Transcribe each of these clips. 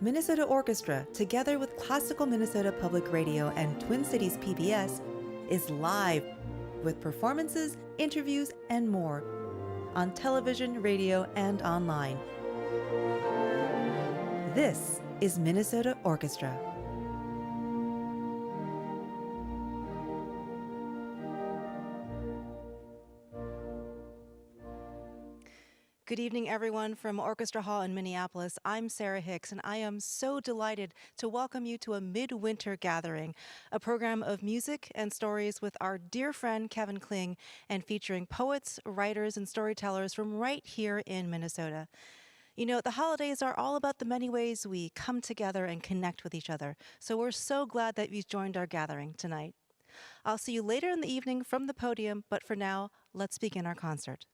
Minnesota Orchestra, together with Classical Minnesota Public Radio and Twin Cities PBS, is live with performances, interviews, and more on television, radio, and online. This is Minnesota Orchestra. Good evening, everyone, from Orchestra Hall in Minneapolis. I'm Sarah Hicks, and I am so delighted to welcome you to A Midwinter Gathering, a program of music and stories with our dear friend Kevin Kling, and featuring poets, writers, and storytellers from right here in Minnesota. You know, the holidays are all about the many ways we come together and connect with each other, so we're so glad that you've joined our gathering tonight. I'll see you later in the evening from the podium, but for now, let's begin our concert.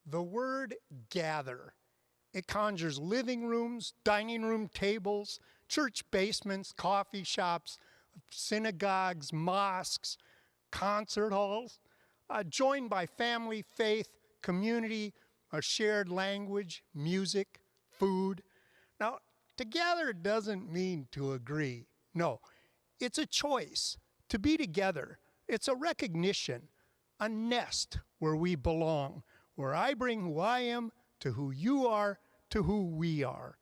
The word gather, it conjures living rooms, dining room tables, church basements, coffee shops, synagogues, mosques, concert halls, joined by family, faith, community, a shared language, music, food. Now, to gather doesn't mean to agree. No, it's a choice to be together. It's a recognition, a nest where we belong, where I bring who I am to who you are, to who we are,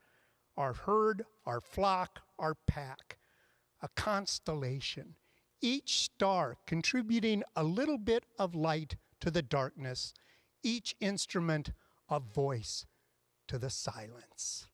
our herd, our flock, our pack, a constellation, each star contributing a little bit of light to the darkness, each instrument a voice to the silence.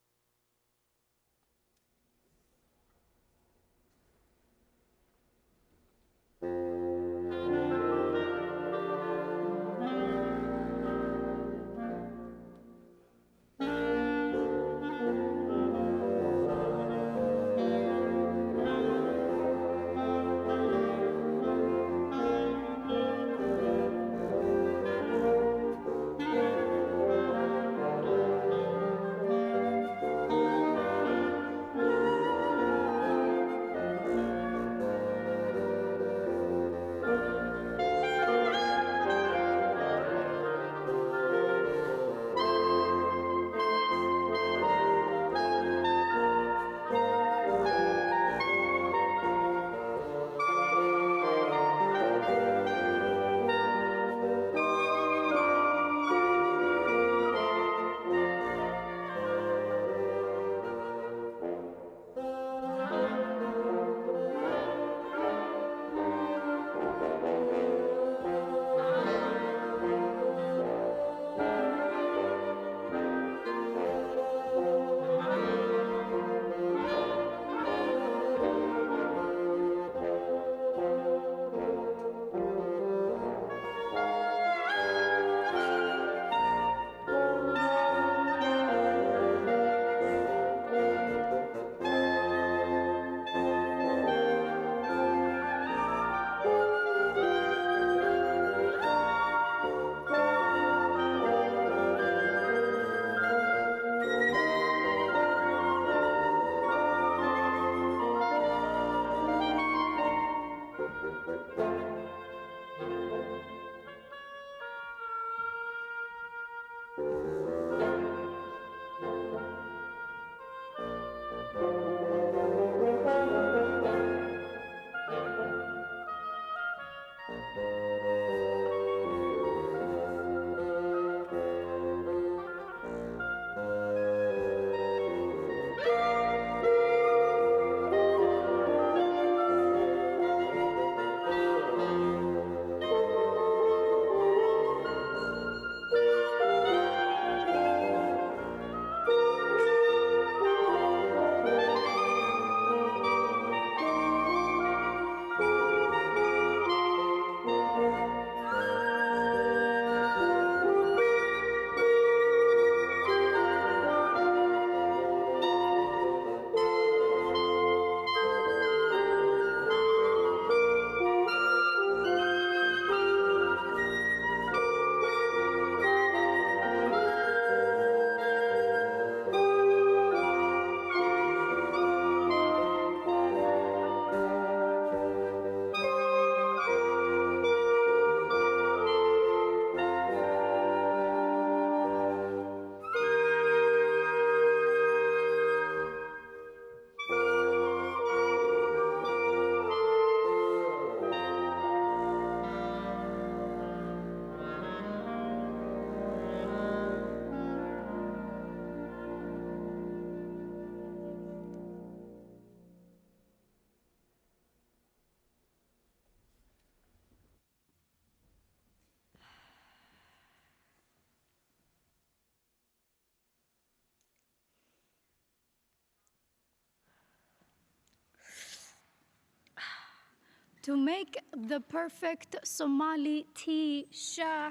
To make the perfect Somali tea shah,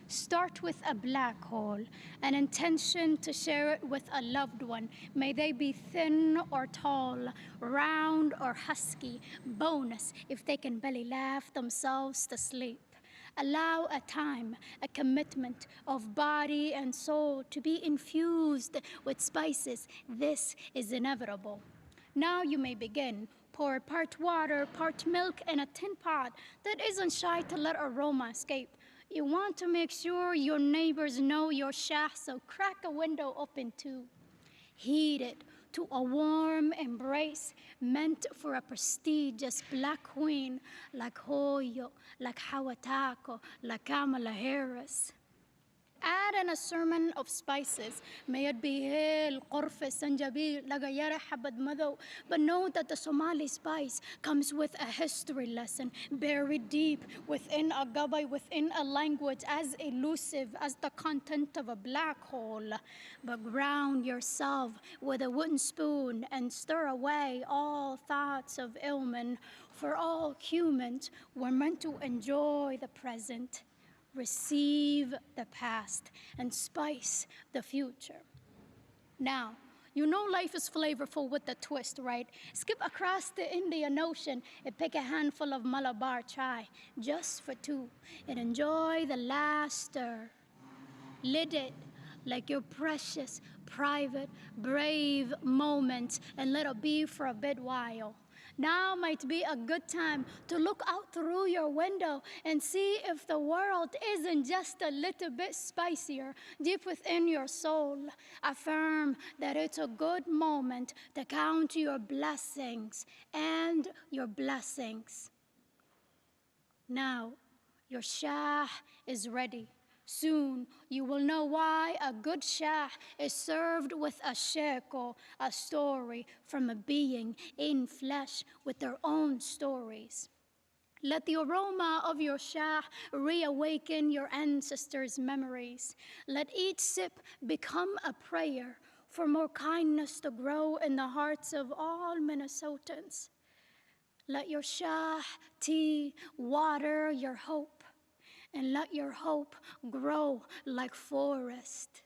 start with a black hole, an intention to share it with a loved one. May they be thin or tall, round or husky. Bonus if they can belly laugh themselves to sleep. Allow a time, a commitment of body and soul to be infused with spices. This is inevitable. Now you may begin. Pour part water, part milk in a tin pot that isn't shy to let aroma escape. You want to make sure your neighbors know your shaft, so crack a window open too. Heat it to a warm embrace meant for a prestigious black queen like Hoyo, like Hawatako, like Kamala Harris. Add in a sermon of spices. May it be hil, qorfe, sanjabil, lagayara, habad mado. But know that the Somali spice comes with a history lesson buried deep within a gabay, within a language as elusive as the content of a black hole. But ground yourself with a wooden spoon and stir away all thoughts of illment, for all humans were meant to enjoy the present, receive the past, and spice the future. Now, you know life is flavorful with a twist, right? Skip across the Indian Ocean and pick a handful of Malabar chai, just for two, and enjoy the last stir. Lid it like your precious, private, brave moment, and let it be for a bit while. Now might be a good time to look out through your window and see if the world isn't just a little bit spicier deep within your soul. Affirm that it's a good moment to count your blessings and your blessings. Now, your shah is ready. Soon you will know why a good shah is served with a shekel, a story from a being in flesh with their own stories. Let the aroma of your shah reawaken your ancestors' memories. Let each sip become a prayer for more kindness to grow in the hearts of all Minnesotans. Let your shah tea water your hope, and let your hope grow like forest.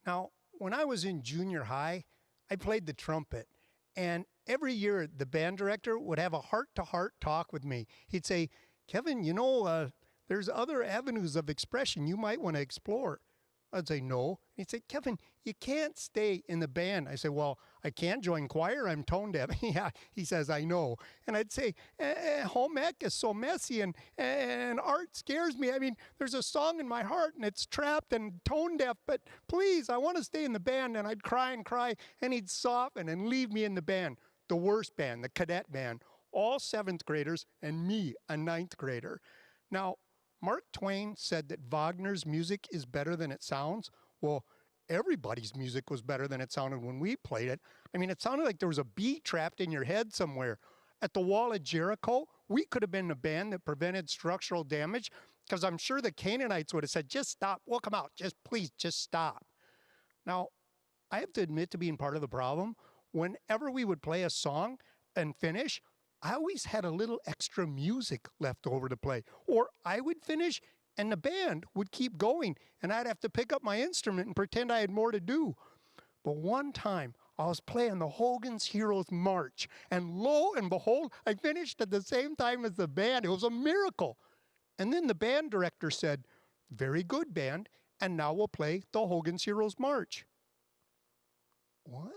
Now, when I was in junior high, I played the trumpet. And every year, the band director would have a heart-to-heart talk with me. He'd say, Kevin, there's other avenues of expression you might want to explore. I'd say, no. He'd say, Kevin, you can't stay in the band. I say, well, I can't join choir. I'm tone deaf. Yeah, he says, I know. And I'd say, home ec is so messy and art scares me. I mean, there's a song in my heart and it's trapped and tone deaf, but please, I want to stay in the band. And I'd cry, and he'd soften and leave me in the band, the worst band, the cadet band, all 7th graders and me, a 9th grader. Now, Mark Twain said that Wagner's music is better than it sounds. Well, everybody's music was better than it sounded when we played it. I mean, it sounded like there was a bee trapped in your head somewhere. At the Wall of Jericho, we could have been a band that prevented structural damage, because I'm sure the Canaanites would have said, just stop, we'll come out, please, just stop. Now, I have to admit to being part of the problem. Whenever we would play a song and finish, I always had a little extra music left over to play. Or I would finish and the band would keep going and I'd have to pick up my instrument and pretend I had more to do. But one time I was playing the Hogan's Heroes March, and lo and behold, I finished at the same time as the band. It was a miracle. And then the band director said, very good, band, and now we'll play the Hogan's Heroes March. What?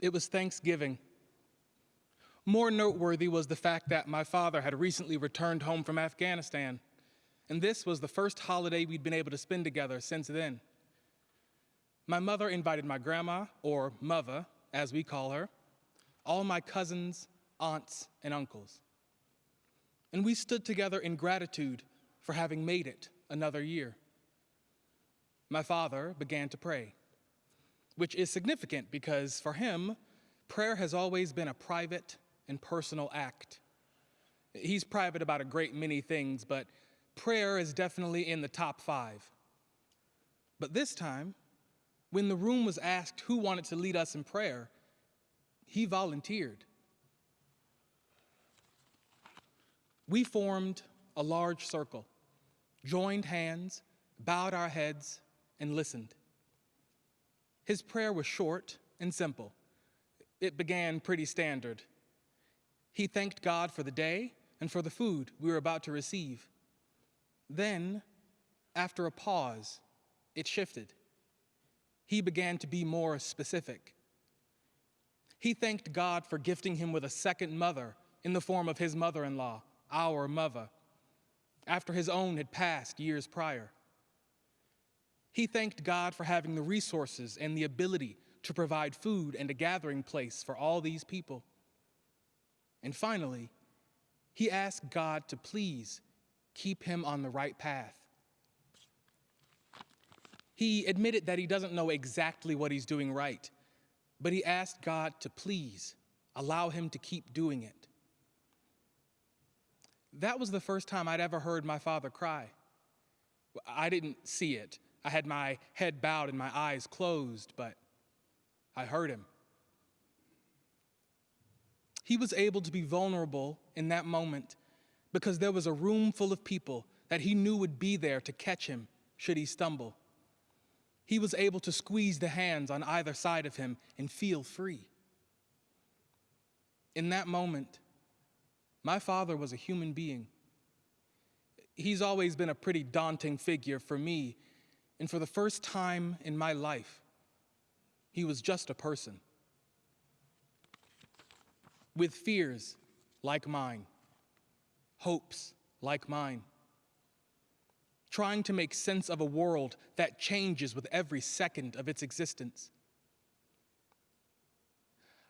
It was Thanksgiving. More noteworthy was the fact that my father had recently returned home from Afghanistan, and this was the first holiday we'd been able to spend together since then. My mother invited my grandma, or mother, as we call her, all my cousins, aunts, and uncles. And we stood together in gratitude for having made it another year. My father began to pray. which is significant because for him, prayer has always been a private and personal act. He's private about a great many things, but prayer is definitely in the top 5. But this time, when the room was asked who wanted to lead us in prayer, he volunteered. We formed a large circle, joined hands, bowed our heads, and listened. His prayer was short and simple. It began pretty standard. He thanked God for the day and for the food we were about to receive. Then, after a pause, it shifted. He began to be more specific. He thanked God for gifting him with a second mother in the form of his mother-in-law, our mother, after his own had passed years prior. He thanked God for having the resources and the ability to provide food and a gathering place for all these people. And finally, he asked God to please keep him on the right path. He admitted that he doesn't know exactly what he's doing right, but he asked God to please allow him to keep doing it. That was the first time I'd ever heard my father cry. I didn't see it. I had my head bowed and my eyes closed, but I heard him. He was able to be vulnerable in that moment because there was a room full of people that he knew would be there to catch him should he stumble. He was able to squeeze the hands on either side of him and feel free. In that moment, my father was a human being. He's always been a pretty daunting figure for me, and for the first time in my life, he was just a person. With fears like mine, hopes like mine, trying to make sense of a world that changes with every second of its existence.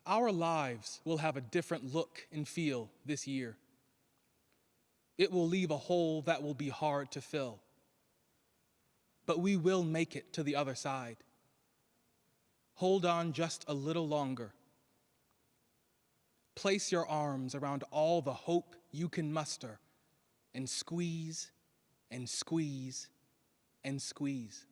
Our lives will have a different look and feel this year. It will leave a hole that will be hard to fill. But we will make it to the other side. Hold on just a little longer. Place your arms around all the hope you can muster and squeeze and squeeze and squeeze.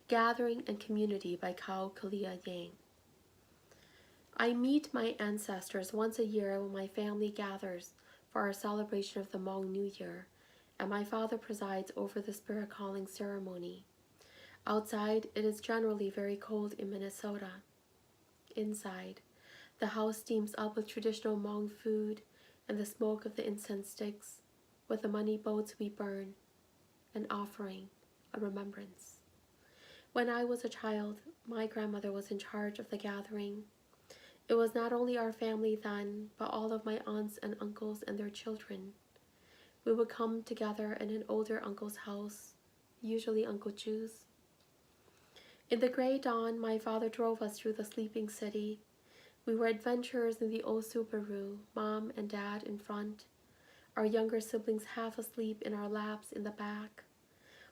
Gathering and Community by Kao Kalia Yang. I meet my ancestors once a year when my family gathers for our celebration of the Hmong New Year, and my father presides over the spirit calling ceremony. Outside, it is generally very cold in Minnesota. Inside, the house steams up with traditional Hmong food and the smoke of the incense sticks, with the money boats we burn, an offering, a remembrance. When I was a child, my grandmother was in charge of the gathering. It was not only our family then, but all of my aunts and uncles and their children. We would come together in an older uncle's house, usually Uncle Chu's. In the gray dawn, my father drove us through the sleeping city. We were adventurers in the old Subaru, Mom and Dad in front, our younger siblings half asleep in our laps in the back.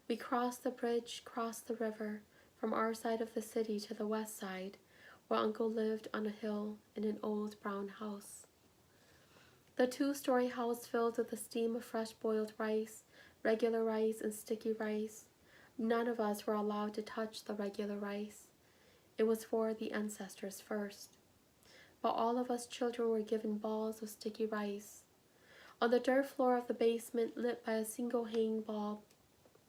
We crossed the bridge, crossed the river, from our side of the city to the west side, where Uncle lived on a hill in an old brown house. The two-story house filled with the steam of fresh boiled rice, regular rice, and sticky rice. None of us were allowed to touch the regular rice. It was for the ancestors first. But all of us children were given balls of sticky rice. On the dirt floor of the basement, lit by a single hanging bulb,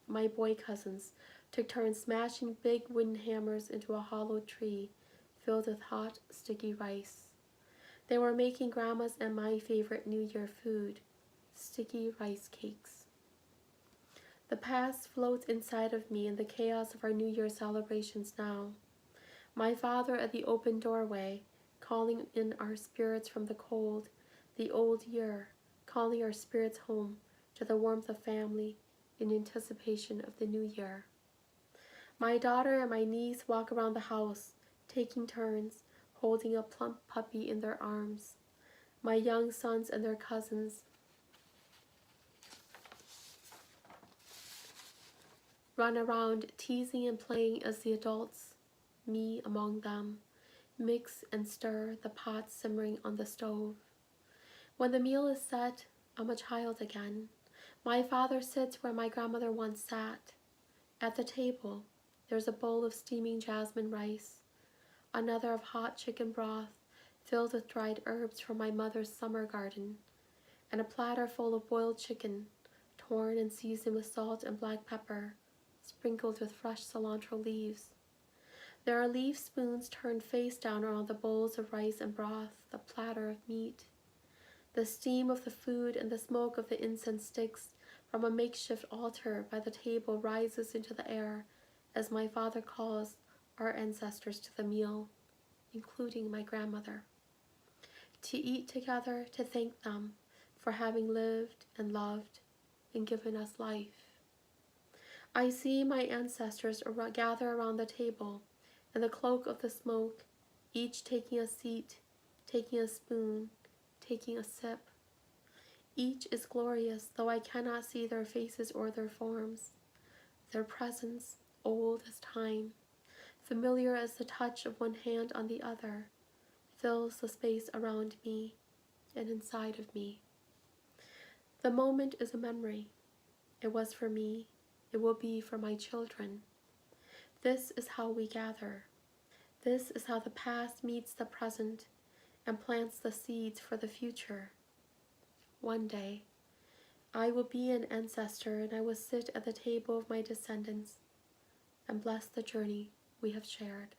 my boy cousins took turns smashing big wooden hammers into a hollow tree filled with hot, sticky rice. They were making Grandma's and my favorite New Year food, sticky rice cakes. The past floats inside of me in the chaos of our New Year celebrations now. My father at the open doorway, calling in our spirits from the cold, the old year, calling our spirits home to the warmth of family in anticipation of the new year. My daughter and my niece walk around the house, taking turns, holding a plump puppy in their arms. My young sons and their cousins run around, teasing and playing as the adults, me among them, mix and stir the pots simmering on the stove. When the meal is set, I'm a child again. My father sits where my grandmother once sat. At the table, there's a bowl of steaming jasmine rice, another of hot chicken broth filled with dried herbs from my mother's summer garden, and a platter full of boiled chicken, torn and seasoned with salt and black pepper, sprinkled with fresh cilantro leaves. There are leaf spoons turned face down around the bowls of rice and broth, the platter of meat. The steam of the food and the smoke of the incense sticks from a makeshift altar by the table rises into the air as my father calls our ancestors to the meal, including my grandmother, to eat together, to thank them for having lived and loved and given us life. I see my ancestors gather around the table in the cloak of the smoke, each taking a seat, taking a spoon, taking a sip. Each is glorious, though I cannot see their faces or their forms. Their presence, old as time, familiar as the touch of one hand on the other, fills the space around me and inside of me. The moment is a memory. It was for me. It will be for my children. This is how we gather. This is how the past meets the present and plants the seeds for the future. One day, I will be an ancestor and I will sit at the table of my descendants and bless the journey we have shared.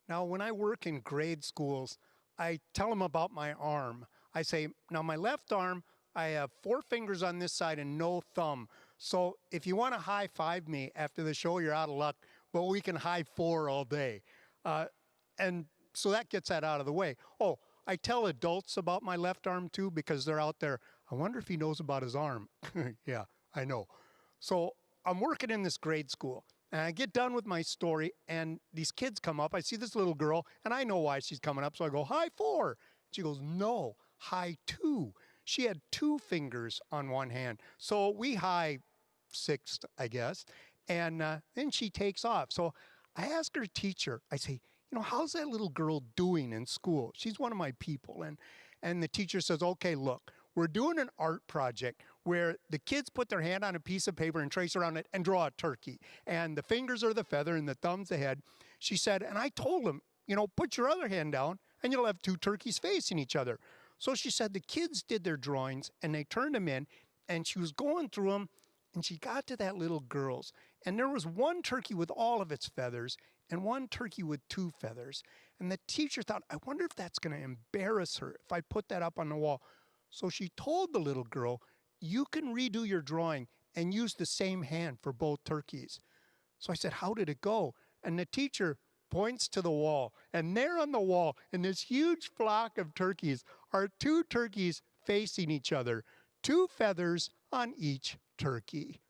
Now, when I work in grade schools, I tell them about my arm. I say, now my left arm, I have 4 fingers on this side and no thumb. So if you want to high five me after the show, you're out of luck, but we can high 4 all day. And so that gets that out of the way. Oh, I tell adults about my left arm too because they're out there. I wonder if he knows about his arm. Yeah, I know. So I'm working in this grade school. And I get done with my story, and these kids come up. I see this little girl, and I know why she's coming up. So I go, hi, 4. She goes, no, hi, 2. She had 2 fingers on one hand. So we high 6th, I guess. And then she takes off. So I ask her teacher, I say, how's that little girl doing in school? She's one of my people. And the teacher says, okay, look, we're doing an art project where the kids put their hand on a piece of paper and trace around it and draw a turkey. And the fingers are the feather and the thumb's the head. She said, and I told them, put your other hand down and you'll have 2 turkeys facing each other. So she said the kids did their drawings and they turned them in and she was going through them and she got to that little girl's. And there was 1 turkey with all of its feathers and 1 turkey with 2 feathers. And the teacher thought, I wonder if that's going to embarrass her if I put that up on the wall. So she told the little girl, you can redo your drawing and use the same hand for both turkeys. So I said, how did it go? And the teacher points to the wall. And there on the wall, in this huge flock of turkeys, are 2 turkeys facing each other, 2 feathers on each turkey.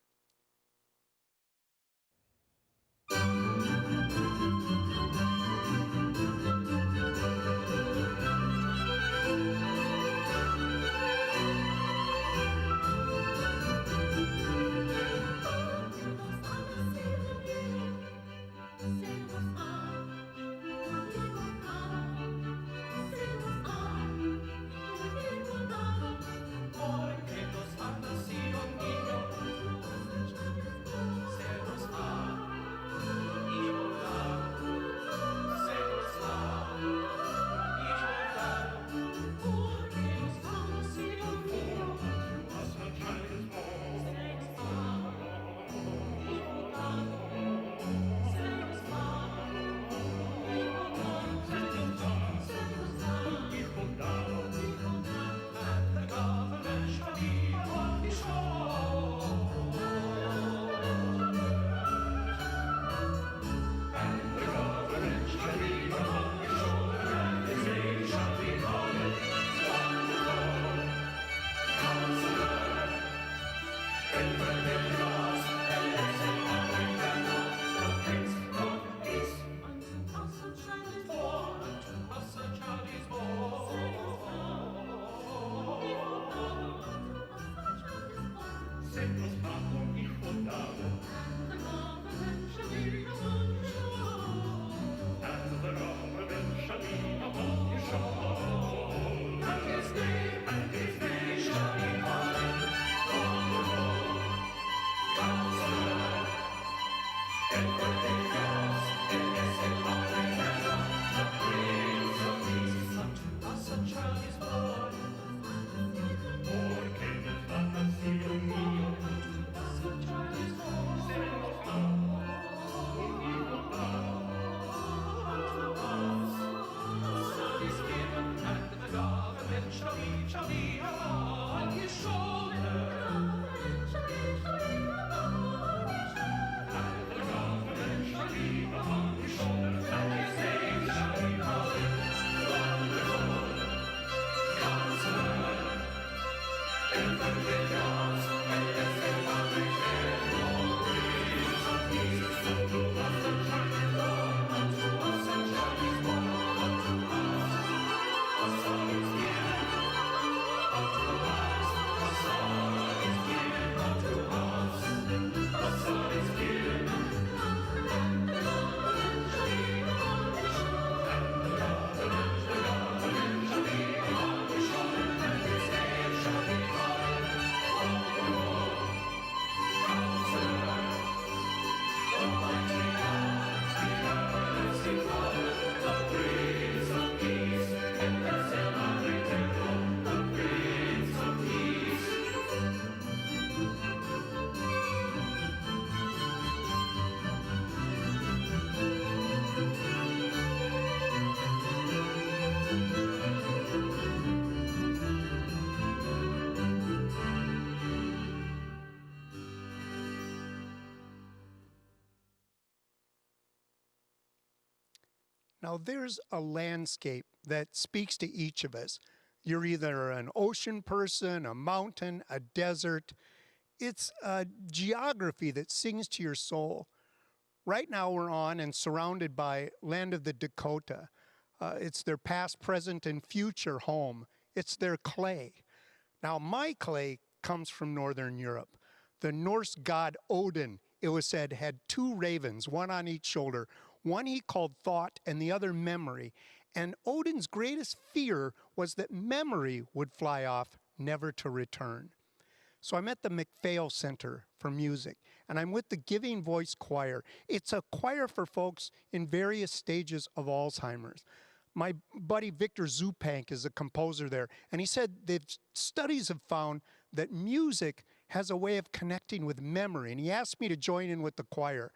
Now, there's a landscape that speaks to each of us. You're either an ocean person, a mountain, a desert. It's a geography that sings to your soul. Right now, we're on and surrounded by land of the Dakota. It's their past, present, and future home. It's their clay. Now, my clay comes from Northern Europe. The Norse god Odin, it was said, had two ravens, one on each shoulder. One he called thought and the other memory. And Odin's greatest fear was that memory would fly off, never to return. So I'm at the MacPhail Center for Music, and I'm with the Giving Voice Choir. It's a choir for folks in various stages of Alzheimer's. My buddy Victor Zupank is a composer there, and he said studies have found that music has a way of connecting with memory, and he asked me to join in with the choir.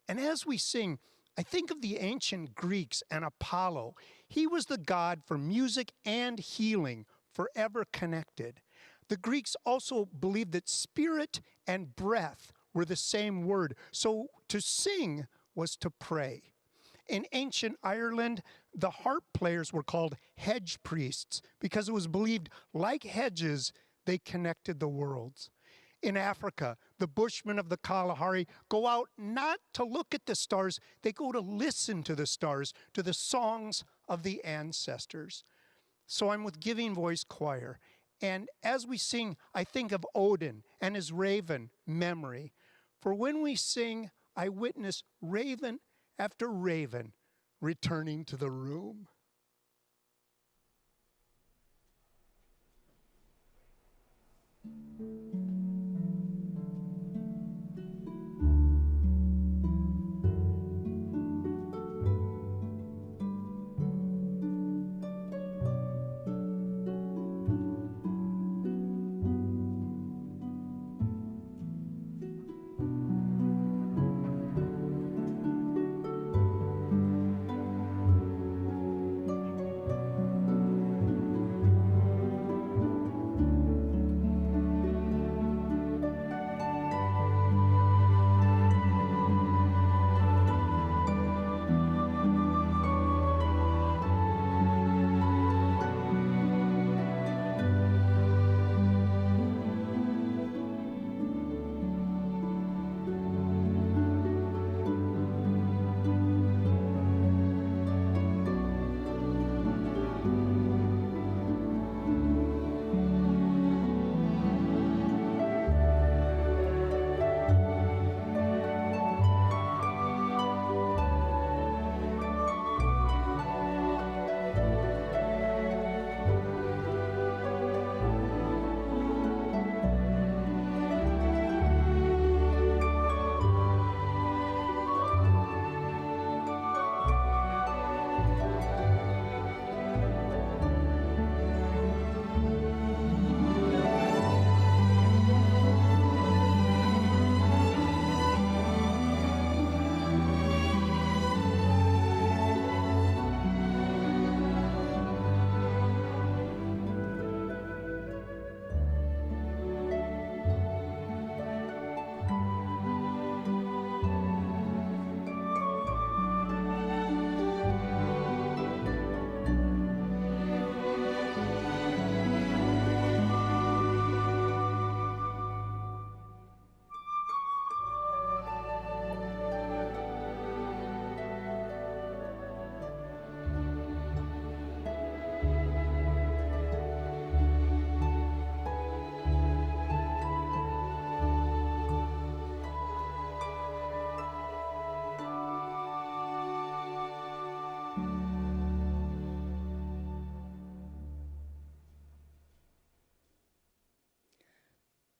And as we sing, I think of the ancient Greeks and Apollo. He was the god for music and healing, forever connected. The Greeks also believed that spirit and breath were the same word. So to sing was to pray. In ancient Ireland, the harp players were called hedge priests because it was believed, like hedges, they connected the worlds. In Africa, the Bushmen of the Kalahari go out not to look at the stars, they go to listen to the stars, to the songs of the ancestors. So I'm with Giving Voice Choir. And as we sing, I think of Odin and his raven, memory. For when we sing, I witness raven after raven returning to the room.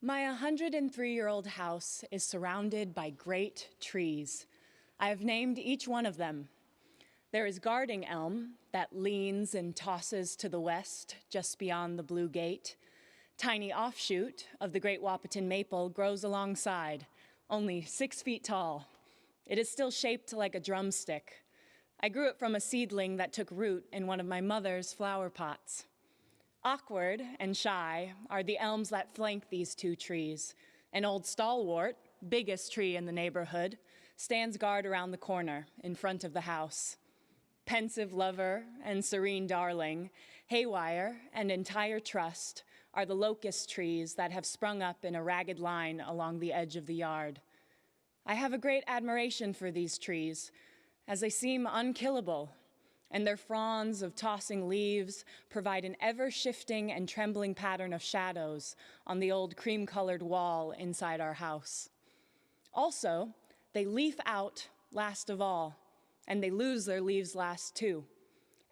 My 103-year-old house is surrounded by great trees. I have named each one of them. There is guarding elm that leans and tosses to the west just beyond the blue gate. Tiny offshoot of the great Wahpeton maple grows alongside, only 6 feet tall. It is still shaped like a drumstick. I grew it from a seedling that took root in one of my mother's flower pots. Awkward and shy are the elms that flank these two trees. An old stalwart, biggest tree in the neighborhood, stands guard around the corner in front of the house. Pensive lover and serene darling, haywire and entire trust are the locust trees that have sprung up in a ragged line along the edge of the yard. I have a great admiration for these trees, as they seem unkillable, and their fronds of tossing leaves provide an ever-shifting and trembling pattern of shadows on the old cream-colored wall inside our house. Also, they leaf out last of all, and they lose their leaves last too,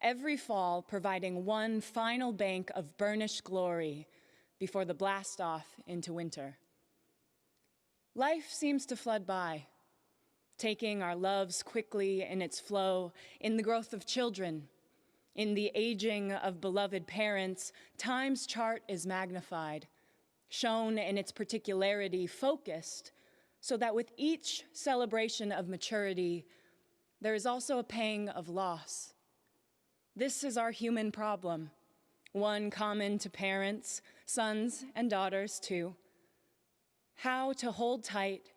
every fall providing one final bank of burnished glory before the blast off into winter. Life seems to flood by, taking our loves quickly in its flow, in the growth of children, in the aging of beloved parents. Time's chart is magnified, shown in its particularity, focused, so that with each celebration of maturity, there is also a pang of loss. This is our human problem, one common to parents, sons and daughters too. How to hold tight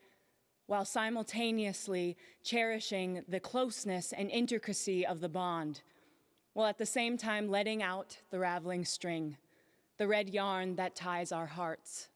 while simultaneously cherishing the closeness and intricacy of the bond, while at the same time letting out the raveling string, the red yarn that ties our hearts.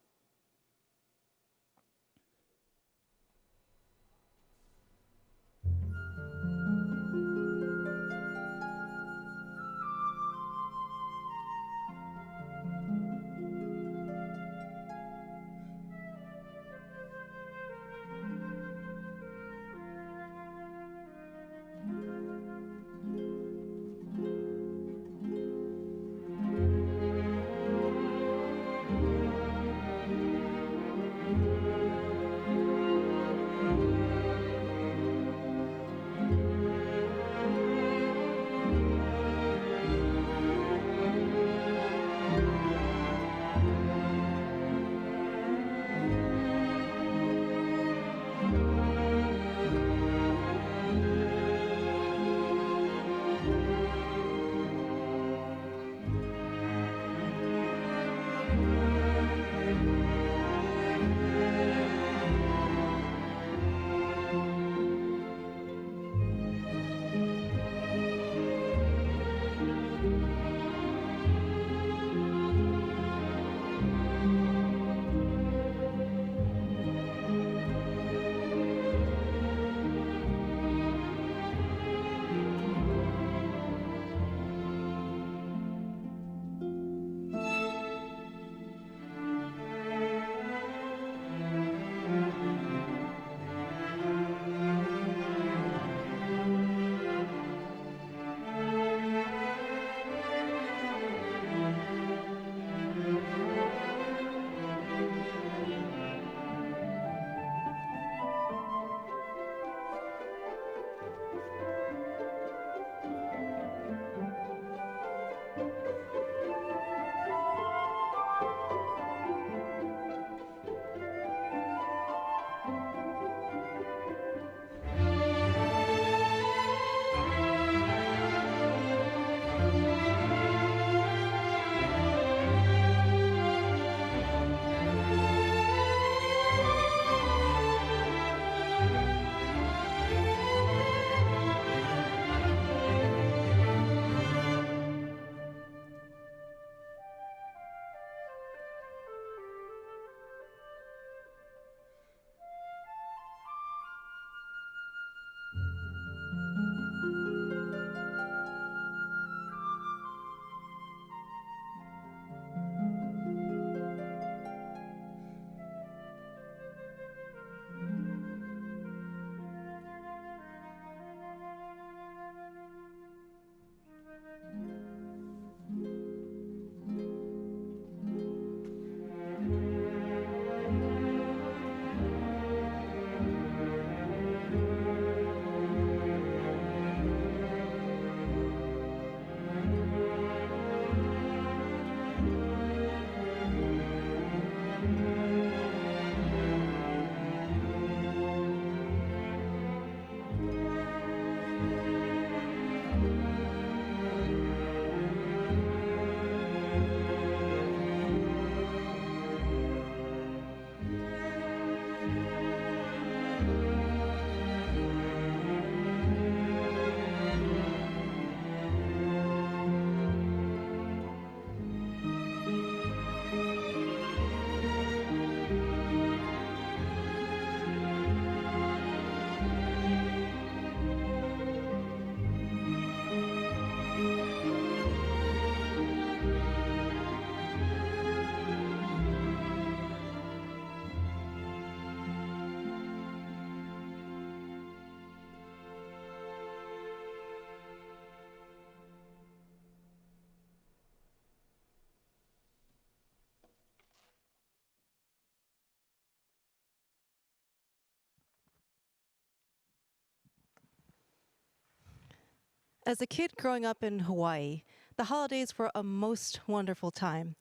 As a kid growing up in Hawaii, the holidays were a most wonderful time.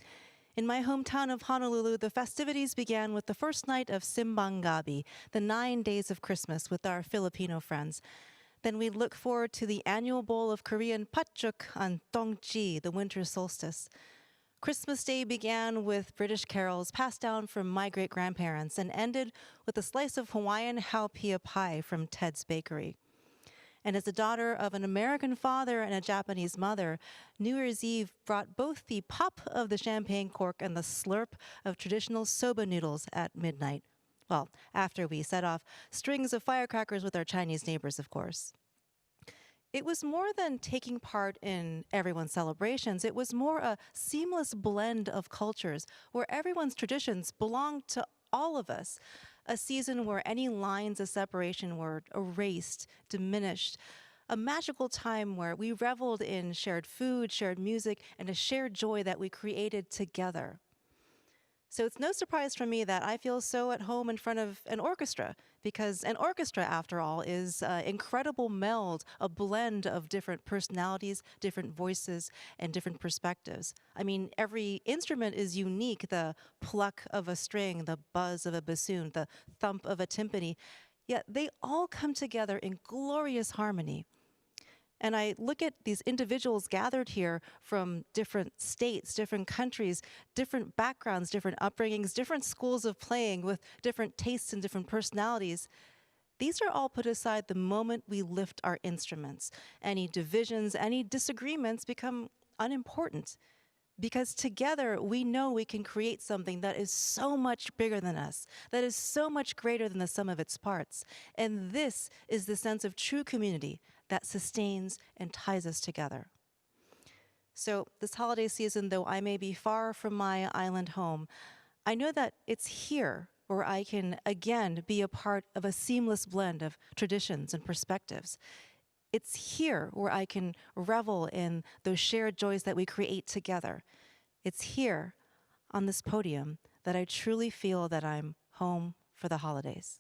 In my hometown of Honolulu, the festivities began with the first night of Simbang Gabi, the 9 days of Christmas with our Filipino friends. Then we'd look forward to the annual bowl of Korean patjuk on Tongji, the winter solstice. Christmas Day began with British carols passed down from my great-grandparents and ended with a slice of Hawaiian haupia pie from Ted's Bakery. And as the daughter of an American father and a Japanese mother, New Year's Eve brought both the pop of the champagne cork and the slurp of traditional soba noodles at midnight. Well, after we set off strings of firecrackers with our Chinese neighbors, of course. It was more than taking part in everyone's celebrations. It was more a seamless blend of cultures where everyone's traditions belonged to all of us. A season where any lines of separation were erased, diminished. A magical time where we reveled in shared food, shared music, and a shared joy that we created together. So it's no surprise for me that I feel so at home in front of an orchestra, because an orchestra, after all, is an incredible meld, a blend of different personalities, different voices, and different perspectives. I mean, every instrument is unique, the pluck of a string, the buzz of a bassoon, the thump of a timpani, yet they all come together in glorious harmony. And I look at these individuals gathered here from different states, different countries, different backgrounds, different upbringings, different schools of playing with different tastes and different personalities. These are all put aside the moment we lift our instruments. Any divisions, any disagreements become unimportant because together we know we can create something that is so much bigger than us, that is so much greater than the sum of its parts. And this is the sense of true community that sustains and ties us together. So this holiday season, though I may be far from my island home, I know that it's here where I can again be a part of a seamless blend of traditions and perspectives. It's here where I can revel in those shared joys that we create together. It's here on this podium that I truly feel that I'm home for the holidays.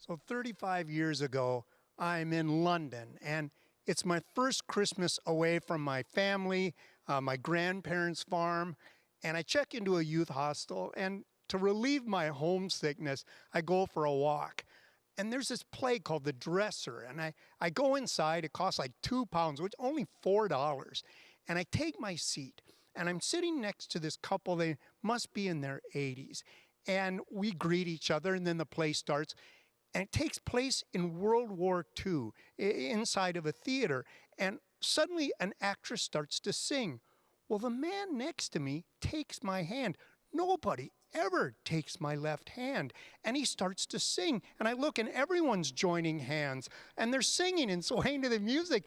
So 35 years ago, I'm in London, and it's my first Christmas away from my family, my grandparents' farm, and I check into a youth hostel, and to relieve my homesickness, I go for a walk. And there's this play called The Dresser, and I go inside. It costs like £2, which only $4. And I take my seat, and I'm sitting next to this couple. They must be in their 80s. And we greet each other, and then the play starts. And it takes place in World War II, inside of a theater. And suddenly an actress starts to sing. Well, the man next to me takes my hand. Nobody ever takes my left hand. And he starts to sing. And I look, and everyone's joining hands. And they're singing and swaying to the music.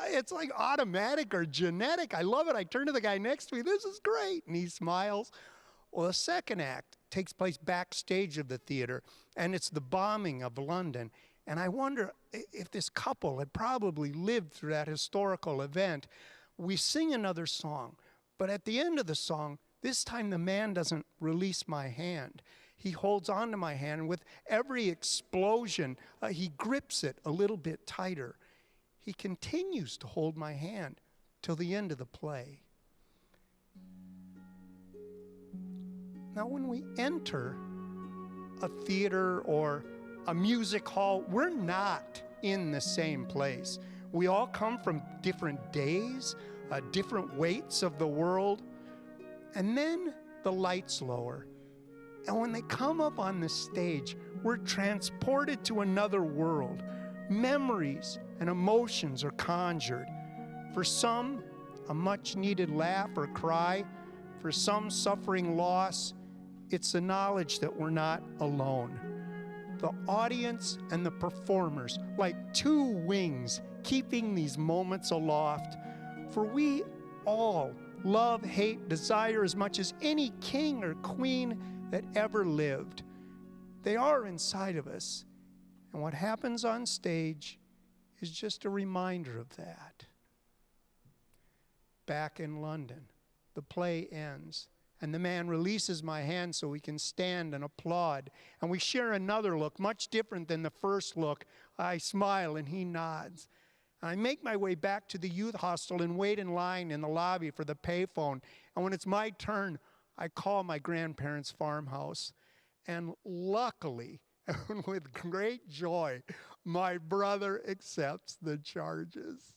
It's like automatic or genetic. I love it. I turn to the guy next to me. This is great. And he smiles. Well, the second act takes place backstage of the theater, and it's the bombing of London. And I wonder if this couple had probably lived through that historical event. We sing another song, but at the end of the song, this time the man doesn't release my hand. He holds onto my hand, and with every explosion, he grips it a little bit tighter. He continues to hold my hand till the end of the play. Now, when we enter a theater or a music hall, we're not in the same place. We all come from different days, different weights of the world. And then the lights lower. And when they come up on the stage, we're transported to another world. Memories and emotions are conjured. For some, a much-needed laugh or cry. For some, suffering loss. It's the knowledge that we're not alone. The audience and the performers, like two wings, keeping these moments aloft. For we all love, hate, desire as much as any king or queen that ever lived. They are inside of us. And what happens on stage is just a reminder of that. Back in London, the play ends. And the man releases my hand so we can stand and applaud. And we share another look, much different than the first look. I smile and he nods. And I make my way back to the youth hostel and wait in line in the lobby for the payphone. And when it's my turn, I call my grandparents' farmhouse. And luckily, and with great joy, my brother accepts the charges.